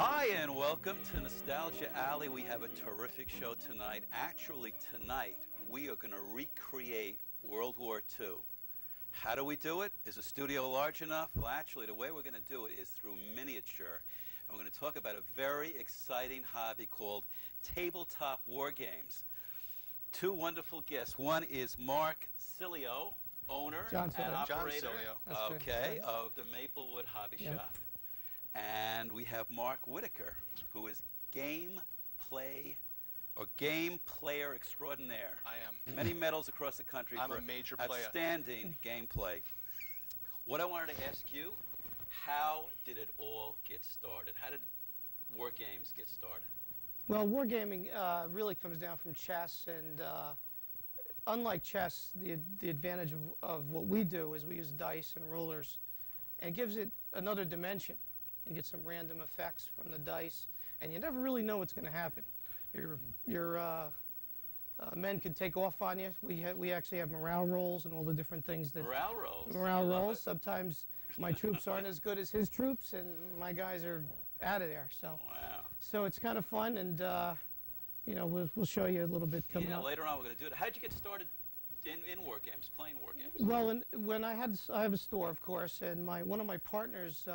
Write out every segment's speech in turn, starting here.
Hi, and welcome to Nostalgia Alley. We have a terrific show tonight. Actually, tonight, we are going to recreate World War II. How do we do it? Is the studio large enough? Well, actually, the way we're going to do it is through miniature. And we're going to talk about a very exciting hobby called Tabletop Boardgames. Two wonderful guests. One is Mark Cilio, owner and operator of the Maplewood Hobby Shop. And we have Mark Whitaker, who is game player extraordinaire. I am. Many medals across the country I'm for a major player. Outstanding gameplay. What I wanted to ask you, how did it all get started? How did war games get started? Well, wargaming really comes down from chess, and unlike chess, the advantage of what we do is we use dice and rulers, and it gives it another dimension. You get some random effects from the dice, and you never really know what's going to happen. Your men can take off on you. We actually have morale rolls and all the different things that Morale rolls. Morale rolls. Sometimes my troops aren't as good as his troops, and my guys are out of there. So, wow. So it's kind of fun, and you know, we'll show you a little bit coming up. Later on we're going to do it. How did you get started in war games, playing war games? Well, when I have a store, of course, and one of my partners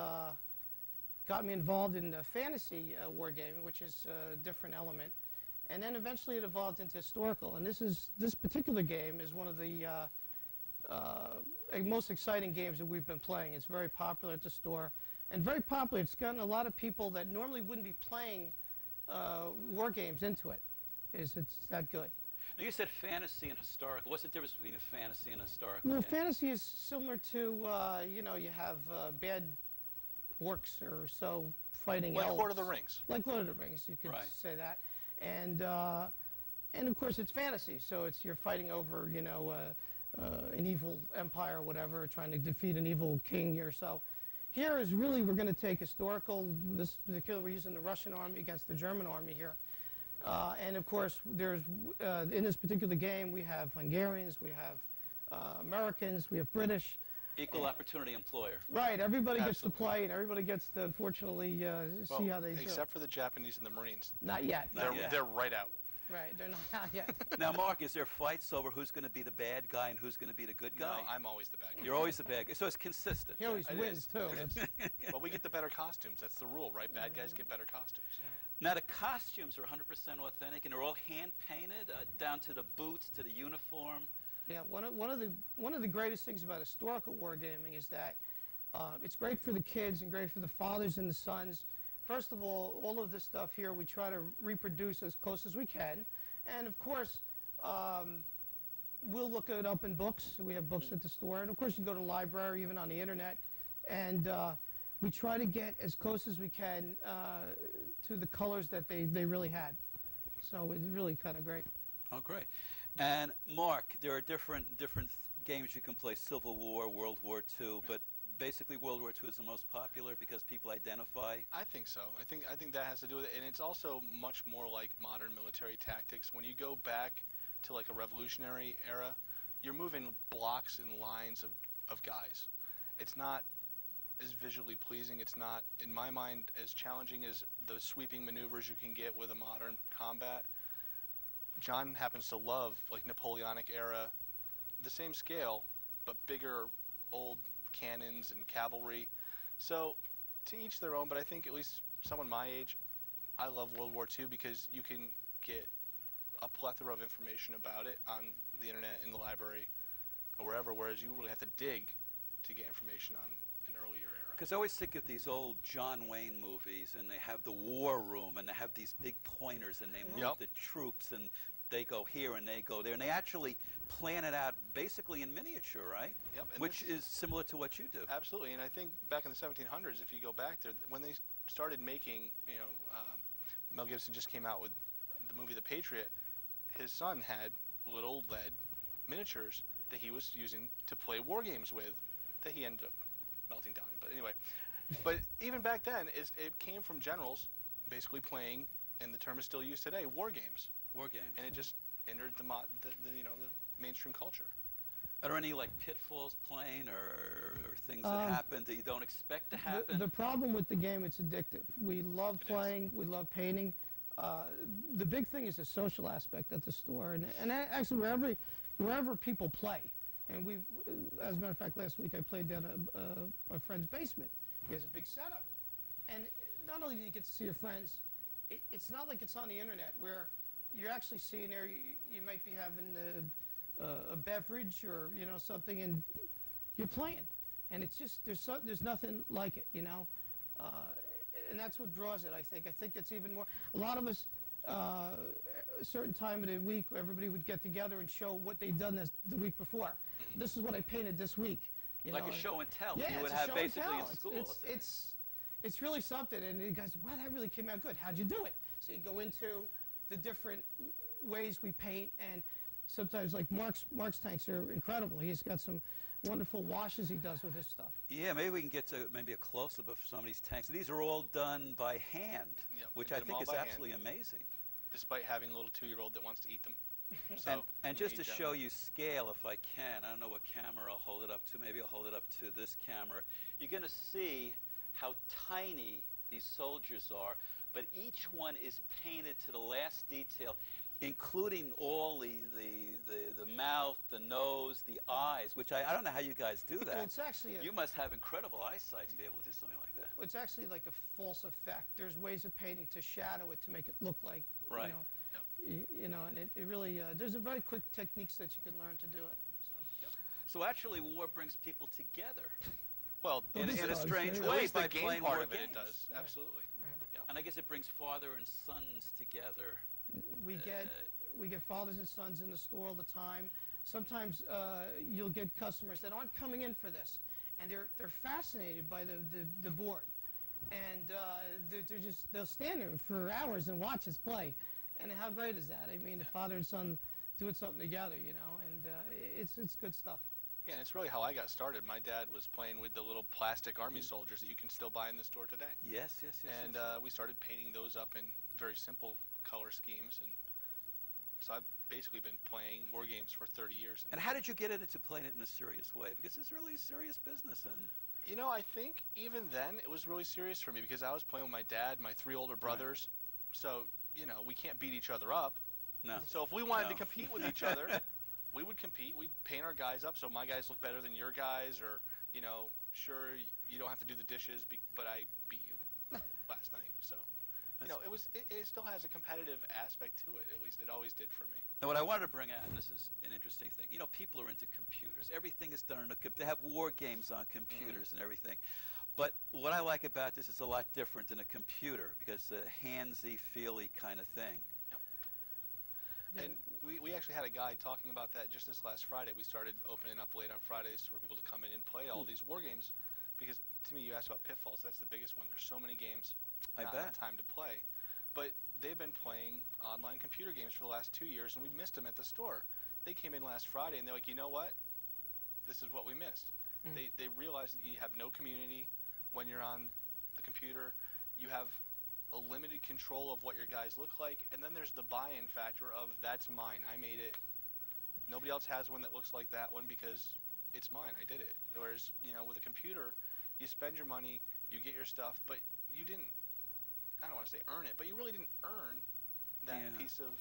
got me involved in fantasy wargaming, which is a different element, and then eventually it evolved into historical. And this particular game is one of the most exciting games that we've been playing. It's very popular at the store, and very popular. It's gotten a lot of people that normally wouldn't be playing war games into it. It's that good. Now, you said fantasy and historical. What's the difference between a fantasy and a historical Well, game? fantasy is similar to you know, you have bad orcs or so fighting like elves. Lord of the Rings. Like Lord of the Rings, you could say that. And of course it's fantasy, so you're fighting over, you know, an evil empire or whatever, trying to defeat an evil king or so. Here is really, we're going to take historical. This particular, we're using the Russian army against the German army here. And of course, there's in this particular game we have Hungarians, we have Americans, we have British. Equal opportunity employer. Right, everybody gets to play, and everybody gets to, unfortunately, see how they do. Except for the Japanese and the Marines. Not yet. They're right out. Right, they're not out yet. Now, Mark, is there fights over who's going to be the bad guy and who's going to be the good guy? No, I'm always the bad guy. You're always the bad guy, so it's consistent. He always wins, too. Well, we get the better costumes. That's the rule, right? Bad guys get better costumes. Now, the costumes are 100% authentic, and they're all hand-painted, down to the boots, to the uniform. Yeah, one of the greatest things about historical wargaming is that it's great for the kids and great for the fathers and the sons. First of all of this stuff here we try to reproduce as close as we can, and of course we'll look it up in books. We have books at the store, and of course you go to the library, even on the internet, and we try to get as close as we can to the colors that they really had. So it's really kind of great. Oh, great. And Mark, there are different games you can play: Civil War, World War II, but basically World War II is the most popular because people identify. I think so. I think that has to do with it, and it's also much more like modern military tactics. When you go back to like a revolutionary era, you're moving blocks and lines of guys. It's not as visually pleasing. It's not, in my mind, as challenging as the sweeping maneuvers you can get with a modern combat. John happens to love like Napoleonic era, the same scale, but bigger old cannons and cavalry. So to each their own, but I think at least someone my age, I love World War II because you can get a plethora of information about it on the internet, in the library, or wherever, whereas you really have to dig to get information on an earlier era. Because I always think of these old John Wayne movies, and they have the war room, and they have these big pointers, and they move the troops, and they go here and they go there, and they actually plan it out basically in miniature, right? Yep. Which is similar to what you do. Absolutely, and I think back in the 1700s, if you go back there, when they started making, you know, Mel Gibson just came out with the movie The Patriot. His son had little lead miniatures that he was using to play war games with, that he ended up melting down in. But anyway, but even back then, it came from generals basically playing, and the term is still used today, war games. War games. And it just entered the mainstream culture. Are there any like pitfalls playing or things that happen that you don't expect to happen? The problem with the game, it's addictive. We love playing, we love painting. The big thing is the social aspect at the store, and actually wherever people play. And we, as a matter of fact, last week I played down at my friend's basement. He has a big setup, and not only do you get to see your friends, it's not like it's on the internet where you're actually seeing there. You might be having a beverage or something, and you're playing, and it's just there's nothing like it, and that's what draws it. I think it's even more. A lot of us, a certain time of the week, everybody would get together and show what they'd done the week before. This is what I painted this week. Like a show and tell. Yeah, you would it's a have show and basically tell. in school. It's really something, and you guys, wow, that really came out good. How'd you do it? So you go into the different ways we paint, and sometimes like Mark's tanks are incredible. He's got some wonderful washes he does with his stuff. Yeah, maybe we can get to maybe a close-up of some of these tanks. These are all done by hand, Yep, which we I did them think all is by hand. absolutely amazing. Despite having a little 2-year-old that wants to eat them. So And just to made, show you scale, if I can, I don't know what camera I'll hold it up to. Maybe I'll hold it up to this camera. You're going to see how tiny these soldiers are, but each one is painted to the last detail, including all the mouth, the nose, the eyes, which I don't know how you guys do that. Well, it's actually You must have incredible eyesight to be able to do something like that. it's actually like a false effect. There's ways of painting to shadow it to make it look like Right. and it really there's a very quick techniques that you can learn to do it. So. So actually, war brings people together well, Well, in this a does, strange yeah. at way least by the game playing part war of it, games. it does. Right. Absolutely. Right. And I guess it brings father and sons together. We get fathers and sons in the store all the time. Sometimes you'll get customers that aren't coming in for this, and they're fascinated by the board, and they'll stand there for hours and watch us play. And how great is that? I mean, the father and son doing something together, and it's good stuff. Yeah, and it's really how I got started. My dad was playing with the little plastic army soldiers that you can still buy in the store today. Yes. And we started painting those up in very simple color schemes, and so I've basically been playing war games for 30 years. And how did you get into playing it in a serious way? Because it's really serious business. And I think even then it was really serious for me because I was playing with my dad, my 3 older brothers. So, we can't beat each other up. no. So if we wanted to No. compete with each other, we would compete. We'd paint our guys up so my guys look better than your guys, or, sure, you don't have to do the dishes, but I beat you last night. So, it still has a competitive aspect to it. At least it always did for me. Now, what I wanted to bring out, and this is an interesting thing, people are into computers. Everything is done on they have war games on computers and everything. But what I like about this is a lot different than a computer because it's a handsy, feely kind of thing. And we actually had a guy talking about that just this last Friday. We started opening up late on Fridays for people to come in and play all these war games because, to me, you asked about pitfalls. That's the biggest one. There's so many games, I not bet. enough time to play. But they've been playing online computer games for the last 2 years, and we missed them at the store. They came in last Friday, and they're like, you know what? This is what we missed. They realized that you have no community when you're on the computer. You have a limited control of what your guys look like, and then there's the buy-in factor of that's mine, I made it. Nobody else has one that looks like that one because it's mine, I did it. Whereas, with a computer, you spend your money, you get your stuff, but you didn't, I don't want to say earn it, but you really didn't earn that piece of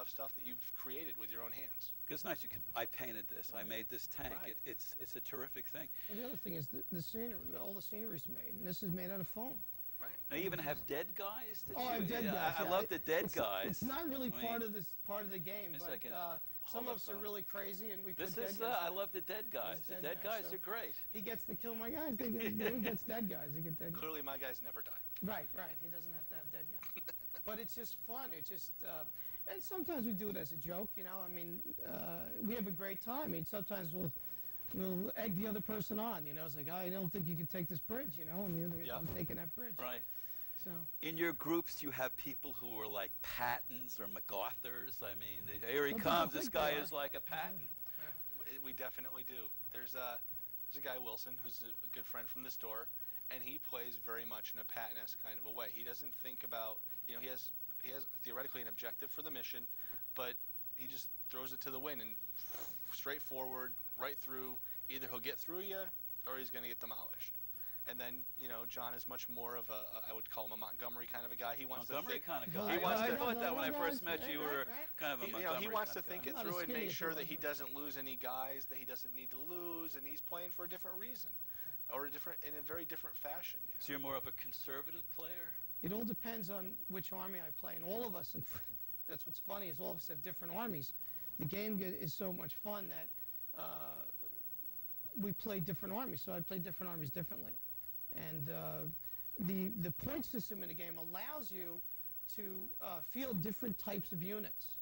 stuff that you've created with your own hands. It's nice. I painted this. I made this tank. Right. It's a terrific thing. Well, the other thing is the scenery. All the scenery's made, and this is made out of foam. Right. Now, you even have dead guys. Oh, I have dead guys. I yeah. love the dead guys. It's not really I mean, part of the game, it's but like some hold of us up, are really crazy, and we This put dead is. guys. I in. love the dead guys. There's The dead dead guys, guys so- are great. He gets to kill my guys. He gets dead guys. He gets dead guys. Clearly, my guys never die. Right. He doesn't have to have dead guys. But it's just fun. It's just, and sometimes we do it as a joke. I mean, we have a great time. I mean, sometimes we'll egg the other person on. It's like, I don't think you can take this bridge. And I'm taking that bridge. Right. So. In your groups, you have people who are like Pattons or MacArthurs. I mean, here he Sometimes comes. I This think guy they are. is like a Patton. We definitely do. There's a guy, Wilson, who's a good friend from the store, and he plays very much in a Patton-esque kind of a way. He doesn't think about, he has theoretically an objective for the mission, but he just throws it to the wind and straight forward, right through. Either he'll get through you, or he's going to get demolished. And then, John is much more of I would call him a Montgomery kind of a guy. He wants Montgomery to think. kind of guy. He wants I to- thought that when I first met you, you were Right. kind of a Montgomery He wants kind to of think guy. it Not as through and skinny make as sure he that was, he but- doesn't lose any guys that he doesn't need to lose, and he's playing for a different reason, or in a very different fashion. So you're more of a conservative player? It all depends on which army I play, and all of us, and that's what's funny, is all of us have different armies. The game is so much fun that we play different armies, so I play different armies differently. And the point system in the game allows you to field different types of units.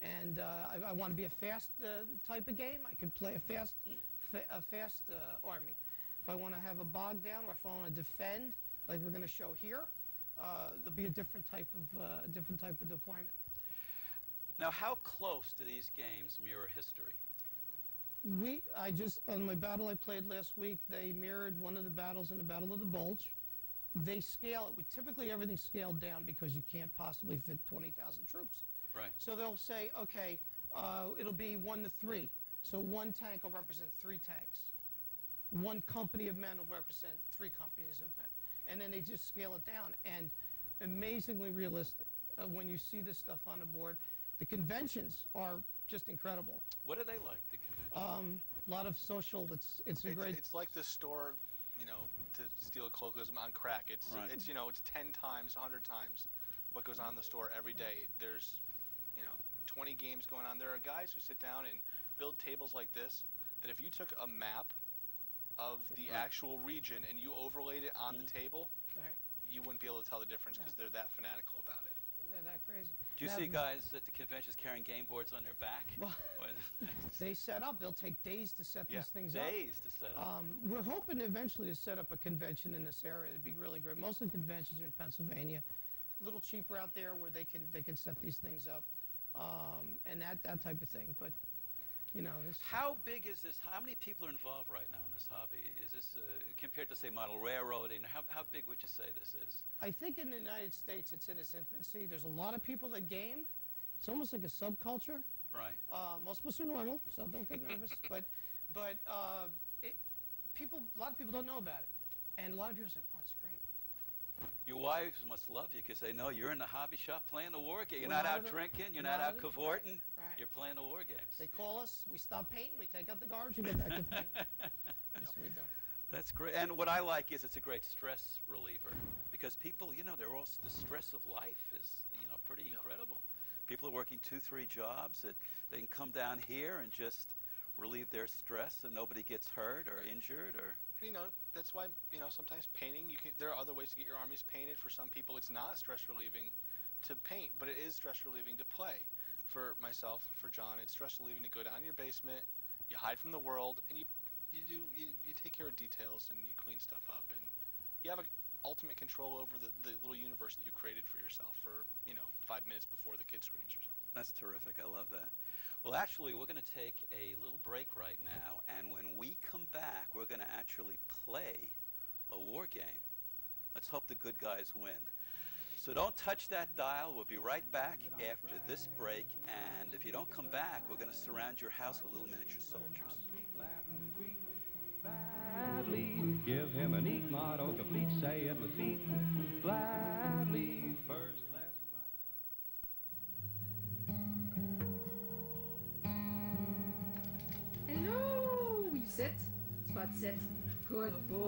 And I want to be a fast type of game, I could play a fast army. If I want to have a bog down, or if I want to defend, like we're going to show here, there'll be a different type of deployment. Now, how close do these games mirror history? On my battle I played last week, they mirrored one of the battles in the Battle of the Bulge. They scale it. Typically everything's scaled down because you can't possibly fit 20,000 troops. Right. So they'll say, okay, it'll be 1 to 3. So one tank will represent 3 tanks. One company of men will represent 3 companies of men. And then they just scale it down. And amazingly realistic. When you see this stuff on the board, the conventions are just incredible. What are they like, the convention? A lot of social. It's a great. It's like the store, to steal a colloquialism, on crack. It's Right. it's 10 times, 100 times what goes on in the store every day. There's 20 games going on. There are guys who sit down and build tables like this that if you took a map of the Right. actual region and you overlaid it on the table, Right. you wouldn't be able to tell the difference because they're that fanatical about it. They're that crazy. Do you Now, see guys at the conventions carrying game boards on their back? Well, they set up. They'll take days to set Yeah. these things up. Days to set up. We're hoping eventually to set up a convention in this area. It'd be really great. Most of the conventions are in Pennsylvania. A little cheaper out there where they can set these things up, and that type of thing. But this. How big is this? How many people are involved right now in this hobby? Is this, compared to, say, model railroading, how big would you say this is? I think in the United States it's in its infancy. There's a lot of people that game. It's almost like a subculture. Right. Most of us are normal, so don't get nervous. But a lot of people don't know about it, and a lot of people say, "Oh, it's great." Your wives must love you because they know you're in the hobby shop playing a war game. You're We're not not out at a- drinking. You're not not out at a- cavorting. Right. You're playing the war games. They call us. We stop painting. We take out the garbage and get back to painting. That's what we do. That's great. And what I like is it's a great stress reliever because people, the stress of life is, pretty incredible. People are working 2-3 jobs that they can come down here and just relieve their stress and nobody gets hurt or injured or. That's why sometimes painting. There are other ways to get your armies painted. For some people, it's not stress relieving to paint, but it is stress relieving to play. For myself, for John, it's stress relieving to go down in your basement, you hide from the world, and you take care of details and you clean stuff up, and you have ultimate control over the little universe that you created for yourself for 5 minutes before the kid screens or something. That's terrific. I love that. Well, actually, we're going to take a little break right now, and when we come back, we're going to actually play a war game. Let's hope the good guys win. So don't touch that dial. We'll be right back after this break, and if you don't come back, we're going to surround your house with little miniature soldiers. Gladly give him a neat motto, complete, say it with feet. Gladly first, last, Hello! You sit. Spot sit. Good boy.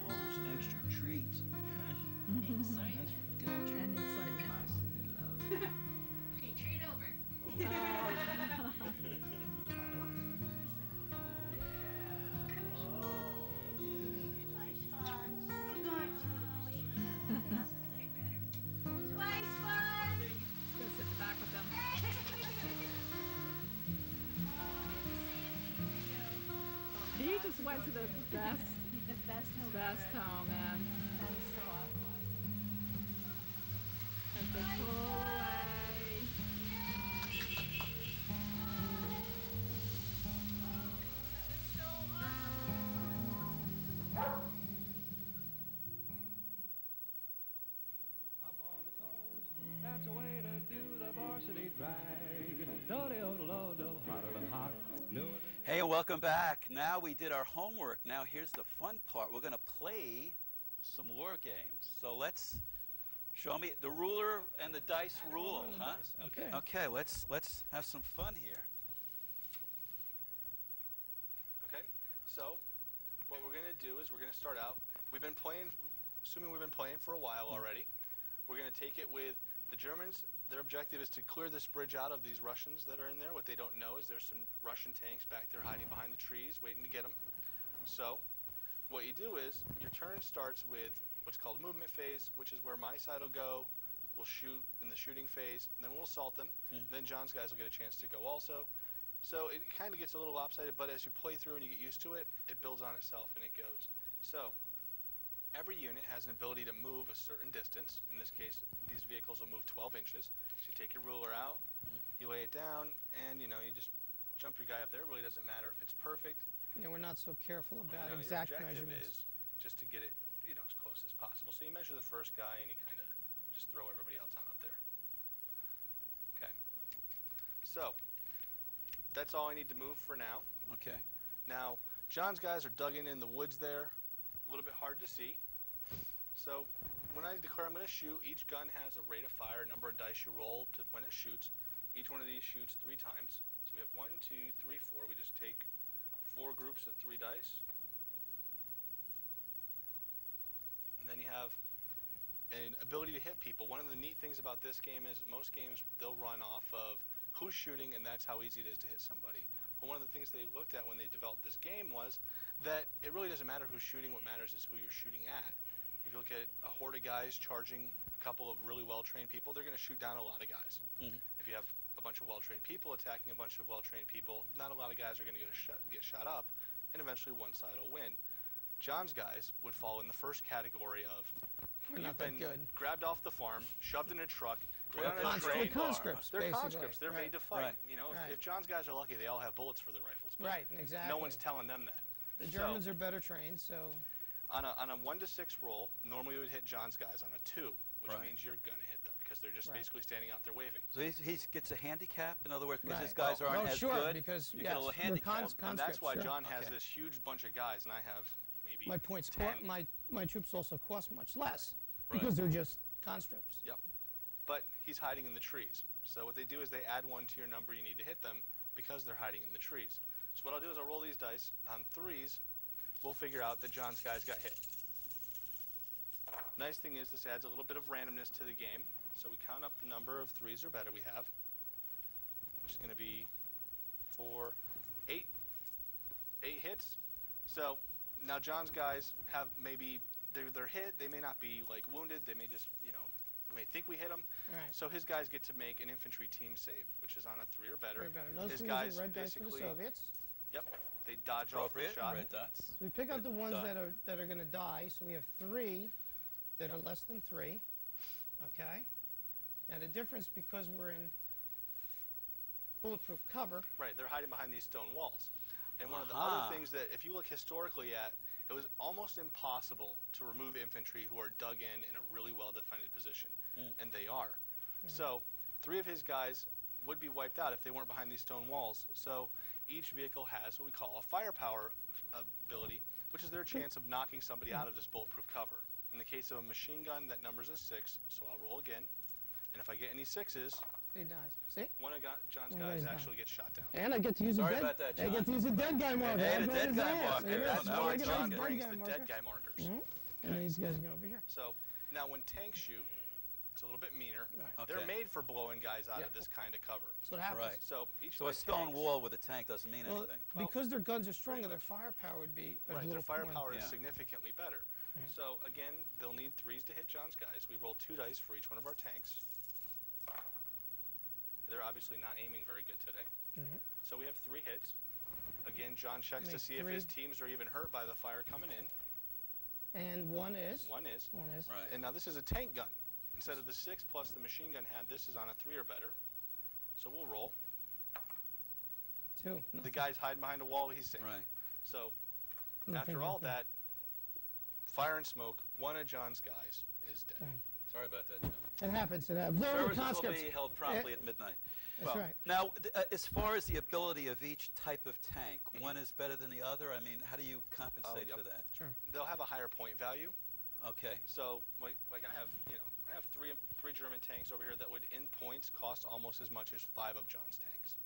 Almost extra treats. That's good. And excitement. Okay, treat over. Twice fun. Go sit in the back with them. He just went to the best home, man. That is so awesome. And the whole way. up on the toes. That's a way to do the varsity drag. Do-de-o-do-lo-do, hotter than hot. Hey, and welcome back. Now we did our homework. Now here's the fun part. We're going to play some war games. So let's show me the ruler and the dice rule, huh? Okay. Okay, let's have some fun here. Okay, so what we're going to do is we're going to start out. We've been playing, assuming we've been playing for a while already. We're going to take it with the Germans. Their objective is to clear this bridge out of these Russians that are in there. What they don't know is there's some Russian tanks back there hiding behind the trees waiting to get them. So what you do is your turn starts with what's called movement phase, which is where my side will go. We'll shoot in the shooting phase, and then we'll assault them. Then John's guys will get a chance to go also. So it kind of gets a little lopsided, but as you play through and you get used to it, it builds on itself and it goes. So every unit has an ability to move a certain distance. In this case, these vehicles will move 12 inches. So you take your ruler out, you lay it down, and you just jump your guy up there. It really doesn't matter if it's perfect. Yeah, we're not so careful about Your exact objective measurements. is just to get it as close as possible. So you measure the first guy and you kind of just throw everybody else on up there. Okay. So that's all I need to move for now. Okay. Now, John's guys are dug in the woods there, a little bit hard to see. So when I declare I'm going to shoot, each gun has a rate of fire, a number of dice you roll to when it shoots. Each one of these shoots 3 times. So we have 1, 2, 3, 4. We just take 4 groups of 3 dice. And then you have an ability to hit people. One of the neat things about this game is most games they'll run off of who's shooting, and that's how easy it is to hit somebody. But one of the things they looked at when they developed this game was that it really doesn't matter who's shooting. What matters is who you're shooting at. If you look at a horde of guys charging a couple of really well-trained people, they're going to shoot down a lot of guys. If you have a bunch of well-trained people attacking a bunch of well-trained people, not a lot of guys are going to get shot up, and eventually one side will win. John's guys would fall in the first category of We're not you've that been good. grabbed off the farm, shoved in a truck, put on a We're train. conscripts, They're basically. conscripts. They're Right. made to fight. Right. Right. If John's guys are lucky, they all have bullets for their rifles. But Right, exactly. no one's telling them that. The Germans are better trained, so On a 1 to 6 roll, normally we would hit John's guys on a 2, which Right. means you're gonna hit them because they're just Right. basically standing out there waving. So he gets a handicap, in other words, because his Right. guys aren't as sure, good. because you get a little they're handicap. cons- And that's why conscripts, sure. John has Okay. this huge bunch of guys, and I have maybe My points, 10. my troops also cost much less Right. because they're just conscripts. Yep. But he's hiding in the trees. So what they do is they add 1 to your number you need to hit them because they're hiding in the trees. So what I'll do is I'll roll these dice. On 3s, we'll figure out that John's guys got hit. Nice thing is this adds a little bit of randomness to the game. So we count up the number of 3s or better we have, which is going to be 4, 8. 8 hits. So now John's guys have maybe they're hit. They may not be like wounded. They may just we may think we hit them. Right. So his guys get to make an infantry team save, which is on a 3 or better. Very better. Those His threes guys are red dice for the basically Soviets. Yep, they dodge off the Appropriate. shot. Red dots. So we pick out the ones Die. that are going to die. So we have 3 that are less than 3. Okay. Now the difference, because we're in bulletproof cover. Right, they're hiding behind these stone walls. And one of the Aha. other things that, if you look historically at, it was almost impossible to remove infantry who are dug in a really well-defended position, and they are. So 3 of his guys would be wiped out if they weren't behind these stone walls. So each vehicle has what we call a firepower ability, which is their chance of knocking somebody out of this bulletproof cover. In the case of a machine gun, that number's a 6, so I'll roll again. And if I get any 6s, They dies. See? one of John's One of guys his actually gets shot down. And I get to use Sorry a dead. about that, I get John. to use a dead guy marker. And a That's dead his guy ass. marker. Yeah, That's That's so why I get John those dead brings guy the marker. dead guy markers. And then these guys are going over here. So now when tanks shoot, it's a little bit meaner. Right. They're Okay. made for blowing guys out Yeah. of this kind of cover. That's what happens. Right. So each So of a my stone tanks- wall with a tank doesn't mean Well, anything. because their guns are stronger, pretty their much. firepower would be a Right, little their firepower Yeah. is significantly better. Right. So again, they'll need 3s to hit John's guys. We roll 2 dice for each one of our tanks. They're obviously not aiming very good today. Mhm. So we have 3 hits. Again, John checks to Make see if 3. his teams are even hurt by the fire coming in. And one is. One is. One is. Right. And now this is a tank gun. Instead of the 6 plus the machine gun had, this is on a 3 or better. So we'll roll. 2. The guy's hiding behind a wall, he's safe. Right. So Nothing, after all nothing. that, fire and smoke, one of John's guys is dead. Dang. Sorry about that, Jim. It happens. It happens. There are Services will conscripts. be held promptly at midnight. That's right. Now, as far as the ability of each type of tank, one is better than the other? I mean, how do you compensate for that? Sure. They'll have a higher point value. Okay. So, like I have, I have three German tanks over here that would, in points, cost almost as much as 5 of John's tanks.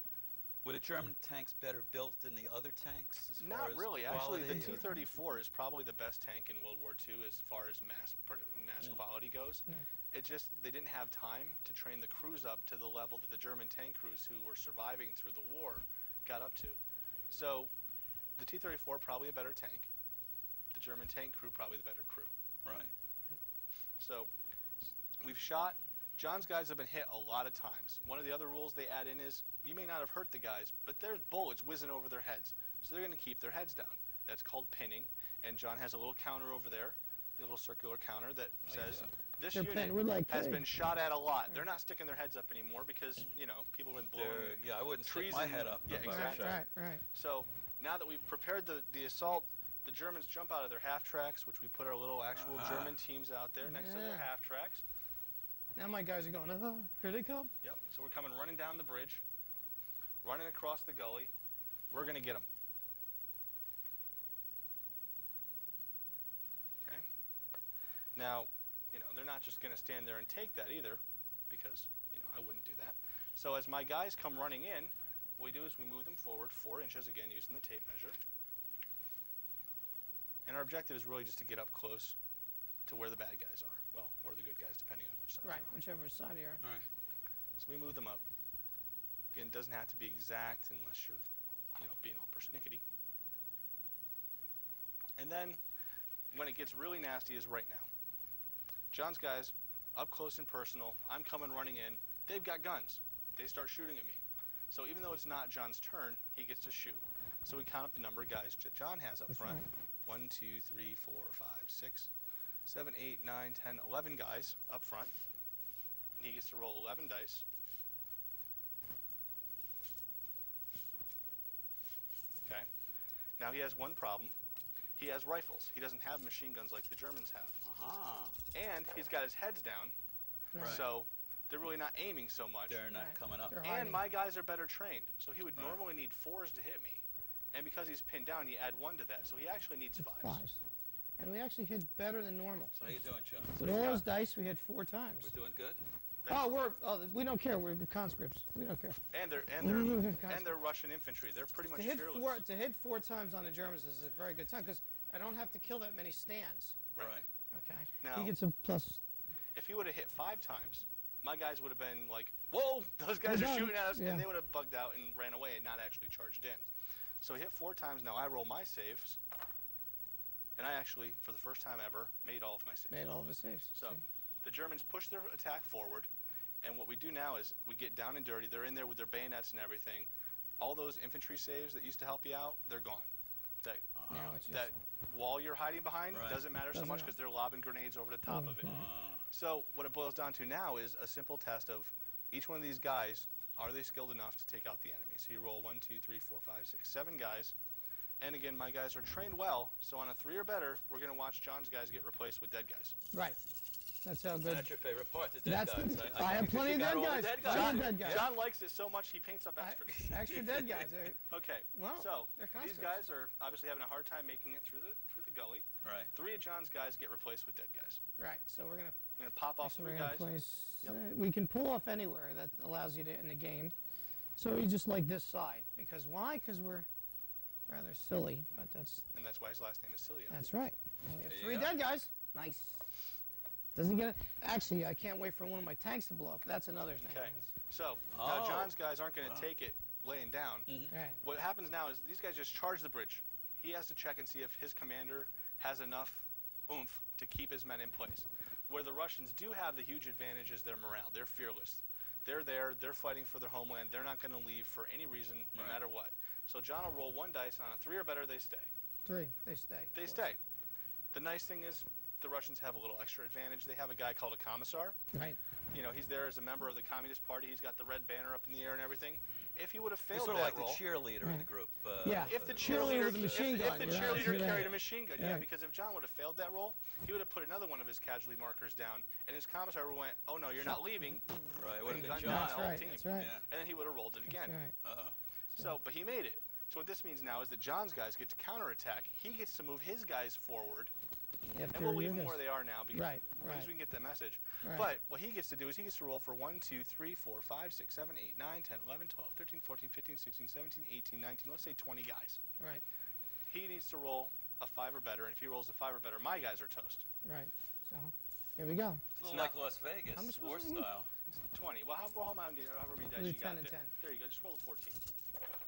Were the German tanks better built than the other tanks as far Not as really. Actually, the quality, or- T-34 is probably the best tank in World War II as far as mass quality goes. Yeah. It just, they didn't have time to train the crews up to the level that the German tank crews who were surviving through the war got up to. So, the T-34 probably a better tank. The German tank crew probably the better crew. Right. So, we've shot. John's guys have been hit a lot of times. One of the other rules they add in is you may not have hurt the guys, but there's bullets whizzing over their heads. So they're going to keep their heads down. That's called pinning. And John has a little counter over there, a little circular counter that says this They're unit pinning. We're like, has hey. been shot at a lot. They're not sticking their heads up anymore because, people have been blowing Yeah, I wouldn't stick trees my and- head up. yeah, if I was exactly. shot. Right. So now that we've prepared the assault, the Germans jump out of their half tracks, which we put our little actual German teams out there next to their Yeah. half tracks. Now my guys are going, here they come. Yep. So we're coming running down the bridge, running across the gully. We're going to get them. Okay. Now, they're not just going to stand there and take that either, because, I wouldn't do that. So as my guys come running in, what we do is we move them forward 4 inches, again, using the tape measure. And our objective is really just to get up close to where the bad guys are. Well, or the good guys, depending on which side Right, you're on. whichever side you're on. Right. So we move them up. Again, it doesn't have to be exact unless you're, being all persnickety. And then, when it gets really nasty is right now. John's guys, up close and personal, I'm coming running in, they've got guns. They start shooting at me. So even though it's not John's turn, he gets to shoot. So we count up the number of guys that John has up That's front. right. 1, 2, 3, 4, 5, 6, 7, 8, 9, 10, 11 guys up front. And he gets to roll 11 dice. Okay. Now he has one problem. He has rifles. He doesn't have machine guns like the Germans have. Aha. And he's got his heads down, Right. so they're really not aiming so much. They're not Right. coming up. They're And hiding. my guys are better trained, so he would Right. normally need 4s to hit me. And because he's pinned down, you add 1 to that, so he actually needs 5s. Fives. And we actually hit better than normal. So how you doing, John? With all those dice, we hit 4 times. We're doing good? We don't care. We're conscripts. We don't care. And they're Conscripts. Russian infantry. They're pretty much To hit fearless. 4 times on the Germans is a very good time because I don't have to kill that many stands. Right. Okay. Now- He gets a plus. If he would have hit 5 times, my guys would have been like, "Whoa, those guys We're are done." shooting at us," Yeah. and they would have bugged out and ran away and not actually charged in. So he hit 4 times. Now I roll my saves, and I actually, for the first time ever, made all of my saves. Made all of his saves. So See? the Germans push their attack forward, and what we do now is we get down and dirty. They're in there with their bayonets and everything. All those infantry saves that used to help you out, they're gone. That Now it's just that wall you're hiding behind Right. doesn't matter so Doesn't much matter. because they're lobbing grenades over the top of it. So what it boils down to now is a simple test of each one of these guys, are they skilled enough to take out the enemy? So you roll 1, 2, 3, 4, 5, 6, 7 guys. And again, my guys are trained well, so on a 3 or better, we're going to watch John's guys get replaced with dead guys. Right. That's how good. That's your favorite part, the dead That's guys. the- I have plenty of You got dead all the guys. dead I guys. have dead guys. John likes it so much he paints up extras. Extra dead guys. Okay, Well, so they're these conscripts. guys are obviously having a hard time making it through the gully. Right. 3 of John's guys get replaced with dead guys. Right. So we're gonna. I'm going to pop off So 3 we're gonna guys. place. Yep. We can pull off anywhere. That allows you to in the game. So you just like this side because why? Because we're rather silly, but And that's why his last name is Cilio. that's right. And we have There you 3 go. dead guys. Nice. Doesn't get it. Actually, I can't wait for one of my tanks to blow up. That's another thing. Okay. So now Oh. John's guys aren't going to Wow. take it laying down. Right. What happens now is these guys just charge the bridge. He has to check and see if his commander has enough oomph to keep his men in place. Where the Russians do have the huge advantage is their morale. They're fearless. They're there. They're fighting for their homeland. They're not going to leave for any reason, no Right. matter what. So John will roll 1 dice. On a 3 or better, they stay. 3. They stay. They of course. stay. The nice thing is the Russians have a little extra advantage. They have a guy called a commissar. Right. He's there as a member of the Communist Party. He's got the red banner up in the air and everything. If he would have He's failed sort of that like roll, the cheerleader of the group. Yeah. if the Cheerleader cheerleader with a machine gun, if the yeah, cheerleader yeah. carried a machine gun, yeah, Yeah. because if John would have failed that roll, he would have put another one of his casualty markers down, and his commissar went, "Oh no, you're not leaving." Right, it would have Gun been down John. That's the whole right. team. That's right. Yeah. And then he would have rolled it again. That's right. Uh-oh. So, but he made it. So what this means now is that John's guys get to counterattack. He gets to move his guys forward, After and we'll leave you them miss. where they are now because Right, at least right. we can get that message. Right. But what he gets to do is he gets to roll for 1, 2, 3, 4, 5, 6, 7, 8, 9, 10, 11, 12, 13, 14, 15, 16, 17, 18, 19, let's say 20 guys. Right. He needs to roll a 5 or better, and if he rolls a 5 or better, my guys are toast. Right. So, here we go. It's a little like Las Vegas, How much war was it again? style. 20. Well, however many dice We'll do you got 10 and there. 10. There you go. Just roll a 14.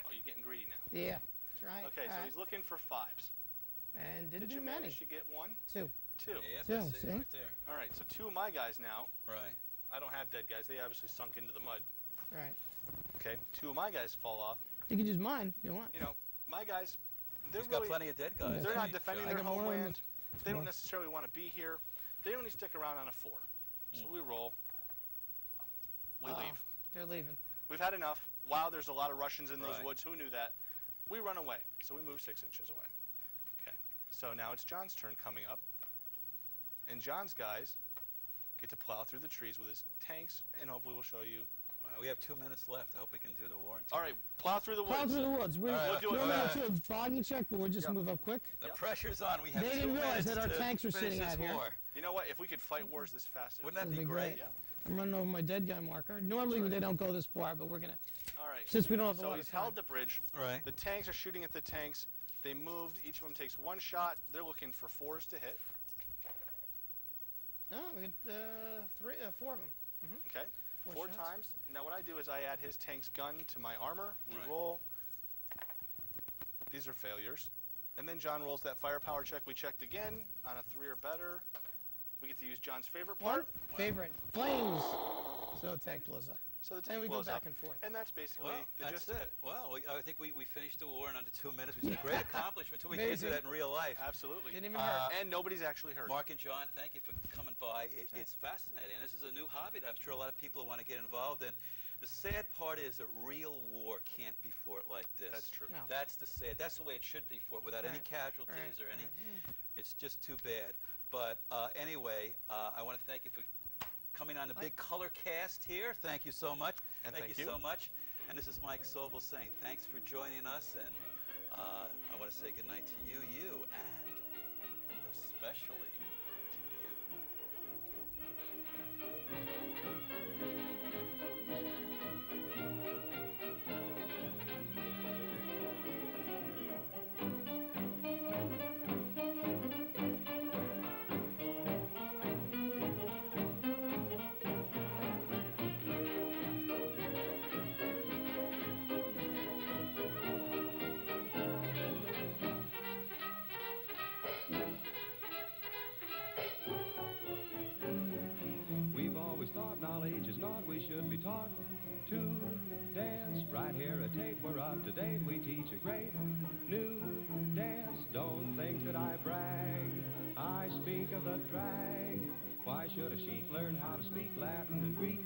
Oh, you're getting greedy now. Yeah. That's right. Okay, All so right. he's looking for 5s. And didn't Did do you many. manage to get 1? 2. 2. Yeah, Two, I see it see? right there. All right, so 2 of my guys now. Right. I don't have dead guys. They obviously sunk into the mud. Right. Okay, 2 of my guys fall off. You can use mine if you want. You know, my guys, they're He's got really, plenty of dead guys. they're not John. defending I their got more in homeland. They don't more. necessarily want to be here. They only stick around on a 4. So we roll. We Uh-oh. leave. They're leaving. We've had enough. Wow, there's a lot of Russians in those Right. woods. Who knew that? We run away. So we move 6 inches away. Okay. So now it's John's turn coming up. And John's guys get to plow through the trees with his tanks, and hopefully we'll show you. Wow, we have 2 minutes left. I hope we can do the war in 2 All right, plow through the woods. Plow through the woods. We're, All right, we'll do it we're fast. going to do a bogging check, but we'll just Yep. move up quick. The Yep. pressure's on. We have They 2 didn't realize minutes that our to tanks were finish sitting this out here. war. You know what? If we could fight wars this fast, Wouldn't that That'd be be great? great. Yeah. I'm running over my dead guy marker. Normally they don't go this far, but we're going to, All right. since we don't have a So lot he's of time. held the bridge. Right. The tanks are shooting at the tanks. They moved. Each of them takes 1 shot. They're looking for 4s to hit. Oh, we got 4 of them. Okay. 4 shots. times. Now what I do is I add his tank's gun to my armor. We Right. roll. These are failures. And then John rolls that firepower check. We checked again on a 3 or better. We get to use John's favorite part. Favorite. Flames. So tank blows up. So the And tank we go blows back up. and forth. And that's basically Well, the that's gist of it. it. Well, I think we finished the war in under 2 minutes, which is a great accomplishment. Until we can do Amazing. that in real life. Absolutely. Didn't even hurt. And nobody's actually hurt. Mark and John, thank you for coming by. It's fascinating. This is a new hobby that I'm sure a lot of people want to get involved in. The sad part is that real war can't be fought like this. That's true. No. That's the way it should be fought, without any Right. casualties Right. or any. It's just too bad. But anyway, I want to thank you for coming on the big color cast here. Thank you so much. And thank thank you you. so much. And this is Mike Sobel saying thanks for joining us. And I want to say good night to you, and especially to you. We've always thought knowledge is not we should be taught to dance. Right here at Tate, we're up to date. We teach a great new dance. Don't think that I brag. I speak of the drag. Why should a sheep learn how to speak Latin and Greek